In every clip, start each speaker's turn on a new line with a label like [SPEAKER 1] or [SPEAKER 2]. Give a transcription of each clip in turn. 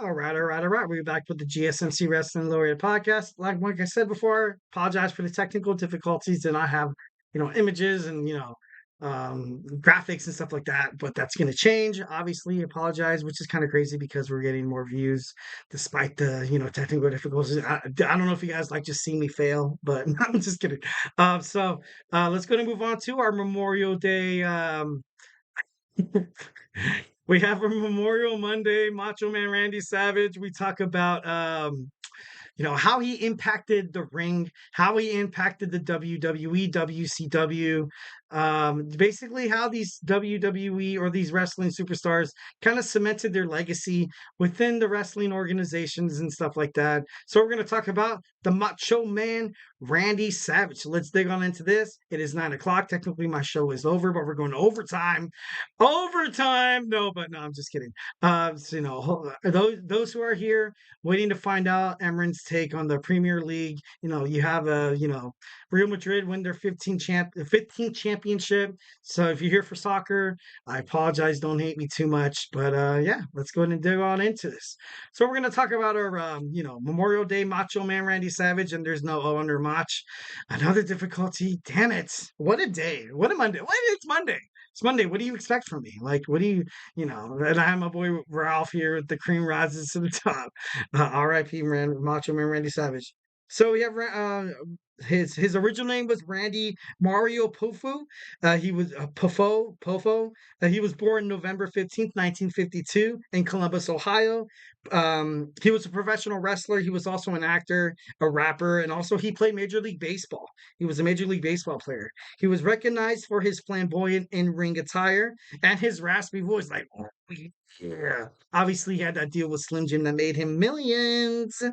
[SPEAKER 1] All right. We're back with the GSMC Wrestling Laureate Podcast. Like I said before, apologize for the technical difficulties. Did not have, images and, graphics and stuff like that, but that's going to change. Obviously, apologize, which is kind of crazy because we're getting more views despite the, technical difficulties. I don't know if you guys like just see me fail, but I'm just kidding. Let's go and move on to our Memorial Day. We have a Memorial Monday, Macho Man Randy Savage. We talk about how he impacted the ring, how he impacted the WWE, WCW, basically how these WWE or these wrestling superstars kind of cemented their legacy within the wrestling organizations and stuff like that. So we're going to talk about the Macho Man Randy Savage. So let's dig on into this. It is 9 o'clock. Technically, my show is over, but we're going to overtime. Overtime! No, but no, I'm just kidding. Those who are here waiting to find out Emran's take on the Premier League. You have Real Madrid win their 15th championship. So if you're here for soccer, I apologize. Don't hate me too much. But yeah, let's go ahead and dig on into this. So we're gonna talk about our Memorial Day Macho Man Randy Savage, and there's no O under Mach. Another difficulty. Damn it! What a day! What a Monday! It's Monday. It's Monday. What do you expect from me? Like, what do and I have my boy Ralph here with the cream rises to the top. R.I.P. Macho Man Randy Savage. So we have his original name was Randy Mario Pofu. He was Pofo. He was born November 15th, 1952 in Columbus, Ohio. He was a professional wrestler. He was also an actor, a rapper, and also he played Major League Baseball. He was a Major League Baseball player. He was recognized for his flamboyant in-ring attire and his raspy voice, like, oh, yeah. Obviously, he had that deal with Slim Jim that made him millions.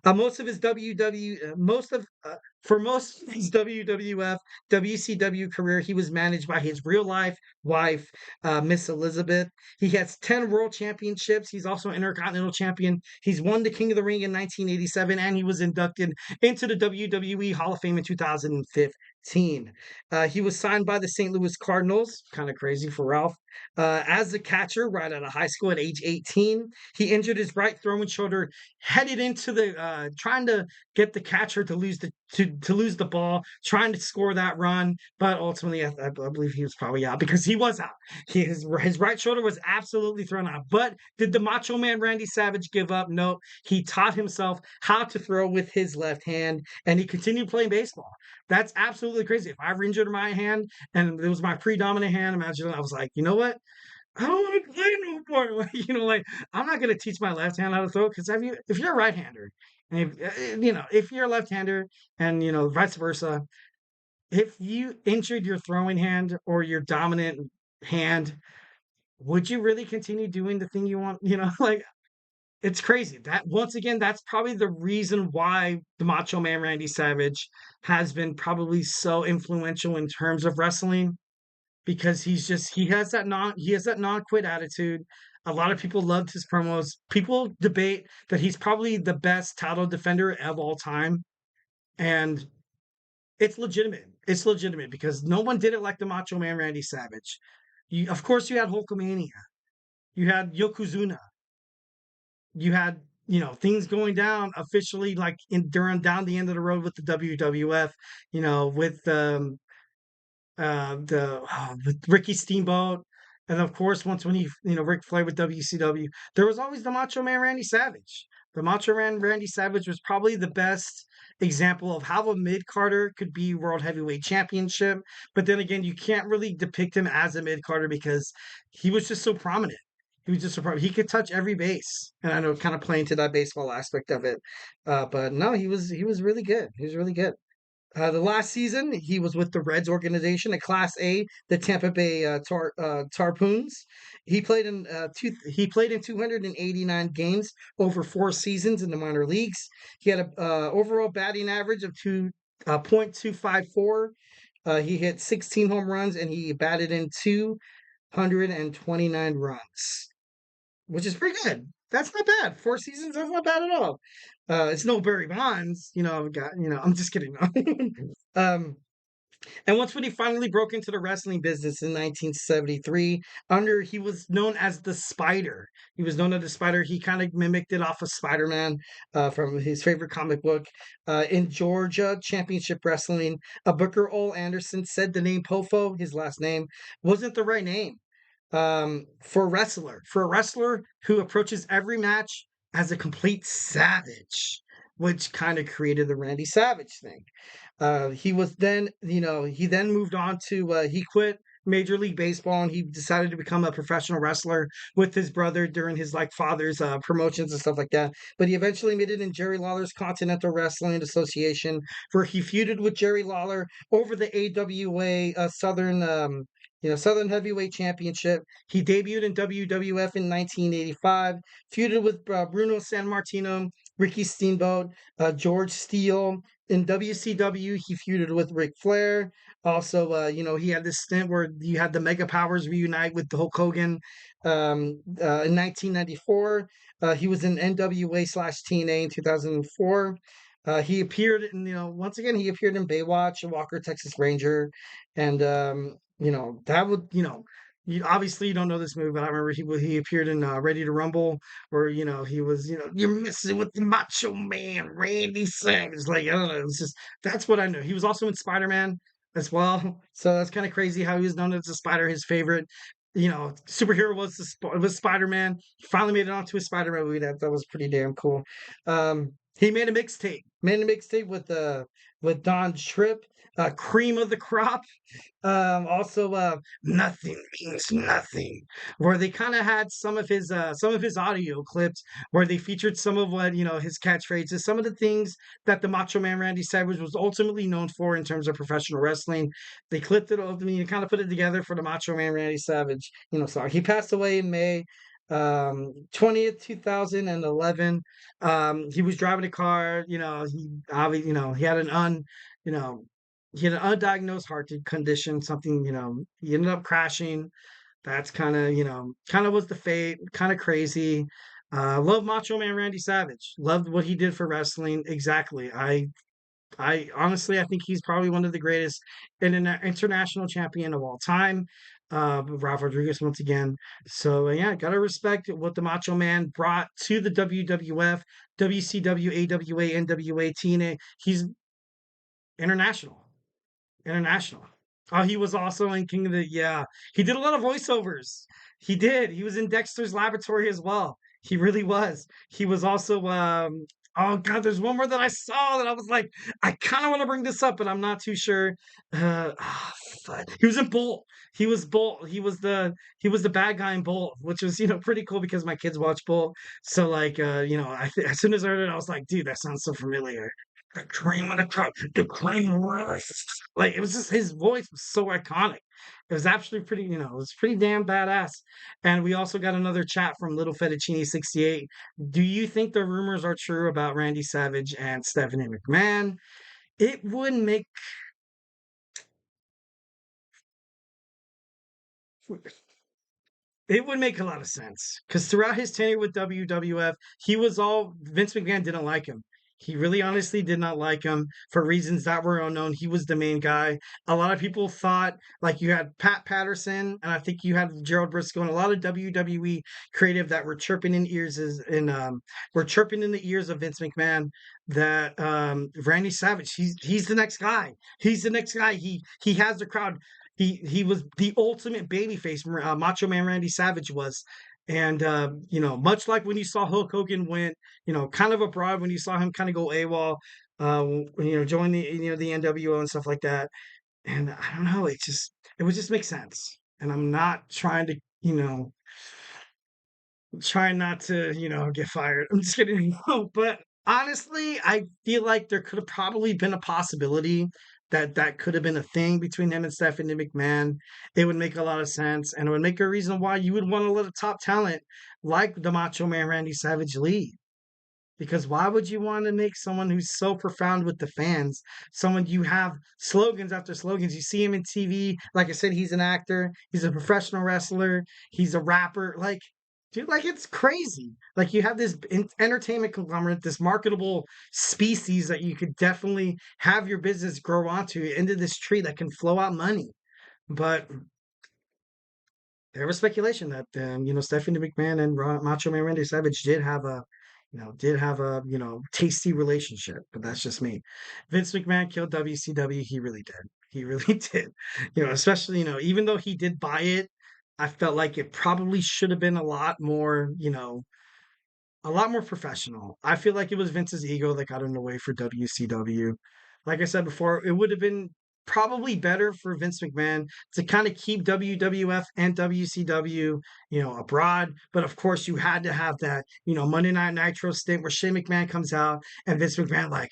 [SPEAKER 1] Most of his for most of his WWF, WCW career, he was managed by his real life wife, Miss Elizabeth. He has 10 world championships. He's also an intercontinental champion. He's won the King of the Ring in 1987, and he was inducted into the WWE Hall of Fame in 2015. He was signed by the St. Louis Cardinals, kind of crazy for Ralph, as a catcher right out of high school at age 18. He injured his right throwing shoulder, headed into the trying to get the catcher to lose the ball, trying to score that run, but ultimately I believe he was probably out because he was out. His right shoulder was absolutely thrown out. But did the Macho Man Randy Savage give up? No. He taught himself how to throw with his left hand, and he continued playing baseball. That's absolutely crazy. If I ever injured my hand and it was my predominant hand, imagine I was like, you know what? I don't want to play no more. Like I'm not going to teach my left hand how to throw because if you're a right-hander, and if you're a left-hander, and vice versa, if you injured your throwing hand or your dominant hand, would you really continue doing the thing you want? Like it's crazy. That once again, that's probably the reason why the Macho Man Randy Savage has been probably so influential in terms of wrestling because he has that non-quit attitude. A lot of people loved his promos. People debate that he's probably the best title defender of all time, and it's legitimate. It's legitimate because no one did it like the Macho Man Randy Savage. Of course, you had Hulkamania, you had Yokozuna, you had things going down officially like during down the end of the road with the WWF, with with Ricky Steamboat, and of course, once when he, Ric Flair with WCW, there was always the Macho Man Randy Savage. The Macho Man Randy Savage was probably the best example of how a mid Carter could be World Heavyweight Championship. But then again, you can't really depict him as a mid Carter because he was just so prominent. He was just so prominent. He could touch every base, and I know kind of playing to that baseball aspect of it. But no, he was really good. He was really good. The last season, he was with the Reds organization at Class A, the Tampa Bay Tarpoons. He played in 289 games over 4 seasons in the minor leagues. He had a overall batting average of 2.254. He hit 16 home runs and he batted in 229 runs, which is pretty good. That's not bad. 4 seasons, that's not bad at all. It's no Barry Bonds, I'm just kidding. um, And once when he finally broke into the wrestling business in 1973, he was known as the Spider. He was known as the Spider. He kind of mimicked it off of Spider-Man from his favorite comic book. In Georgia Championship Wrestling, Booker Ole Anderson said the name Pofo, his last name, wasn't the right name for a wrestler. For a wrestler who approaches every match as a complete savage, which kind of created the Randy Savage thing. He was then, he then moved on to, he quit Major League Baseball and he decided to become a professional wrestler with his brother during his like father's promotions and stuff like that. But he eventually made it in Jerry Lawler's Continental Wrestling Association, where he feuded with Jerry Lawler over the AWA Southern Heavyweight Championship. He debuted in WWF in 1985, feuded with Bruno Sammartino, Ricky Steamboat, George Steele. In WCW, he feuded with Ric Flair. Also, he had this stint where you had the Mega Powers reunite with Hulk Hogan in 1994. He was in NWA/TNA in 2004. He appeared in, once again, he appeared in Baywatch, Walker, Texas Ranger, and that would, you obviously you don't know this movie, but I remember he appeared in Ready to Rumble, where he was, you're messing with the Macho Man, Randy Savage. Like I don't know, it's just that's what I know. He was also in Spider Man as well, so that's kind of crazy how he was known as the Spider. His favorite, superhero was Spider Man. He finally made it onto a Spider Man movie. That was pretty damn cool. He made a mixtape with Don Tripp, Cream of the Crop. Also, nothing means nothing, where they kind of had some of his audio clips where they featured some of what his catchphrases, some of the things that the Macho Man Randy Savage was ultimately known for in terms of professional wrestling. They clipped it, kind of put it together for the Macho Man Randy Savage, song. He passed away in May 20th 2011. He was driving a car, he had an you know he had an undiagnosed heart condition, something, he ended up crashing. That's kind of was the fate, kind of crazy. Love Macho Man Randy Savage. Loved what he did for wrestling. Exactly. I honestly, I think he's probably one of the greatest international champion of all time. Ralph Rodriguez once again. So yeah, gotta respect what the Macho Man brought to the WWF, WCW, AWA, NWA, TNA. He's international. International. Oh, he was also in King of the yeah. He did a lot of voiceovers. He did. He was in Dexter's Laboratory as well. He really was. He was also oh god, there's one more that I saw that I was like, I kind of want to bring this up, but I'm not too sure. Ah, he was in Bolt. He was Bolt. He was the bad guy in Bolt, which was pretty cool because my kids watch Bolt. So like as soon as I heard it, I was like, dude, that sounds so familiar. The cream of the crop, the cream rice. Like it was just his voice was so iconic. It was actually pretty, it was pretty damn badass. And we also got another chat from Little Fettuccine 68. Do you think the rumors are true about Randy Savage and Stephanie McMahon? It would make It would make a lot of sense because throughout his tenure with WWF, Vince McMahon didn't like him. He really honestly did not like him for reasons that were unknown. He was the main guy. A lot of people thought, like, you had Pat Patterson, and I think you had Gerald Briscoe, and a lot of WWE creative that were chirping in were chirping in the ears of Vince McMahon that Randy Savage, he's the next guy. He's the next guy. He has the crowd. He was the ultimate babyface. Macho Man Randy Savage was, and much like when you saw Hulk Hogan went, kind of abroad when you saw him kind of go AWOL, join the NWO and stuff like that. And I don't know, it would just make sense. And I'm not trying to, trying not to, get fired. I'm just kidding. But honestly, I feel like there could have probably been a possibility that could have been a thing between him and Stephanie McMahon. It would make a lot of sense, and it would make a reason why you would want to let a top talent like the Macho Man Randy Savage lead. Because why would you want to make someone who's so profound with the fans, someone you have slogans after slogans? You see him in TV. Like I said, he's an actor, he's a professional wrestler, he's a rapper. Like, Dude, like it's crazy. Like you have this entertainment conglomerate, this marketable species that you could definitely have your business grow onto into this tree that can flow out money. But there was speculation that Stephanie McMahon and Macho Man Randy Savage did have a tasty relationship. But that's just me. Vince McMahon killed WCW. He really did. He really did. Especially even though he did buy it, I felt like it probably should have been a lot more professional. I feel like it was Vince's ego that got in the way for WCW. Like I said before, it would have been probably better for Vince McMahon to kind of keep WWF and WCW, abroad. But of course, you had to have that, Monday Night Nitro stint where Shane McMahon comes out and Vince McMahon like,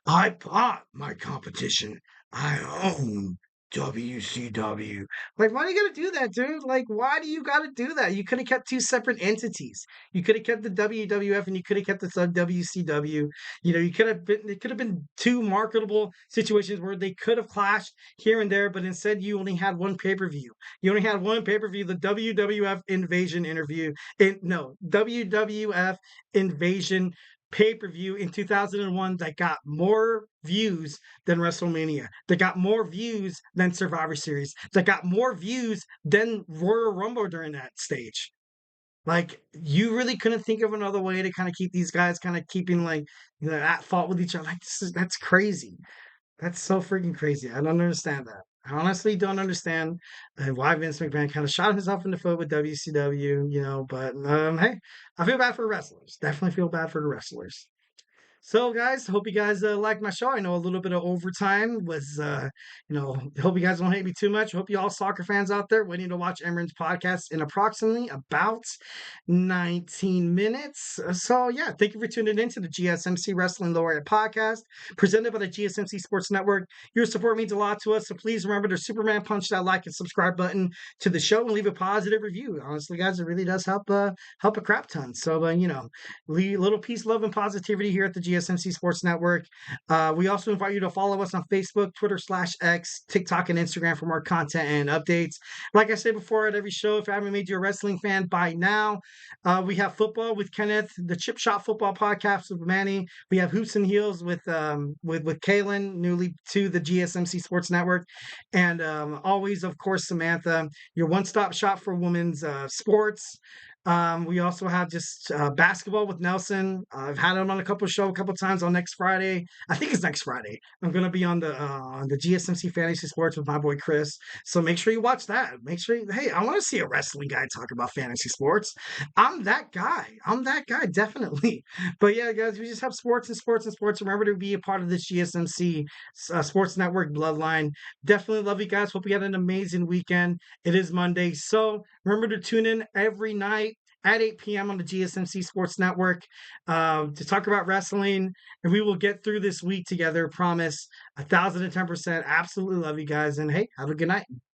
[SPEAKER 1] I bought my competition. I own WCW. Like, why do you gotta do that, dude? Like, why do you gotta do that? You could have kept two separate entities. You could have kept the WWF and you could have kept the WCW. You could have been it could have been two marketable situations where they could have clashed here and there, but instead you only had one pay-per-view. You only had one pay-per-view, the WWF Invasion interview. No, WWF Invasion pay-per-view in 2001 that got more views than WrestleMania, that got more views than Survivor Series, that got more views than Royal Rumble during that stage. Like, you really couldn't think of another way to kind of keep these guys kind of keeping like at fault with each other. Like, that's crazy. That's so freaking crazy. I don't understand that. I honestly don't understand why Vince McMahon kind of shot himself in the foot with WCW, but hey, I feel bad for wrestlers. Definitely feel bad for the wrestlers. So, guys, hope you guys liked my show. I know a little bit of overtime was, hope you guys don't hate me too much. Hope you all soccer fans out there waiting to watch Emran's podcast in approximately about 19 minutes. So, yeah, thank you for tuning in to the GSMC Wrestling Laureate Podcast presented by the GSMC Sports Network. Your support means a lot to us. So, please remember to Superman punch that like and subscribe button to the show and leave a positive review. Honestly, guys, it really does help a crap ton. So, little peace, love, and positivity here at the GSMC Sports Network. We also invite you to follow us on Facebook, Twitter/X, TikTok, and Instagram for more content and updates. Like I said before at every show, if I haven't made you a wrestling fan by now, we have football with Kenneth, the Chip Shot Football Podcast with Manny. We have Hoops and Heels with Kaylin, newly to the GSMC Sports Network, and always, of course, Samantha, your one-stop shop for women's sports. We also have just basketball with Nelson. I've had him on a couple times on next Friday. I think it's next Friday. I'm gonna be on the GSMC Fantasy Sports with my boy Chris. So make sure you watch that. Make sure hey, I want to see a wrestling guy talk about fantasy sports. I'm that guy. I'm that guy, definitely. But yeah, guys, we just have sports and sports and sports. Remember to be a part of this GSMC Sports Network bloodline. Definitely love you guys. Hope you had an amazing weekend. It is Monday, so remember to tune in every night at 8 p.m. on the GSMC Sports Network to talk about wrestling. And we will get through this week together. Promise. 1,010%. Absolutely love you guys. And hey, have a good night.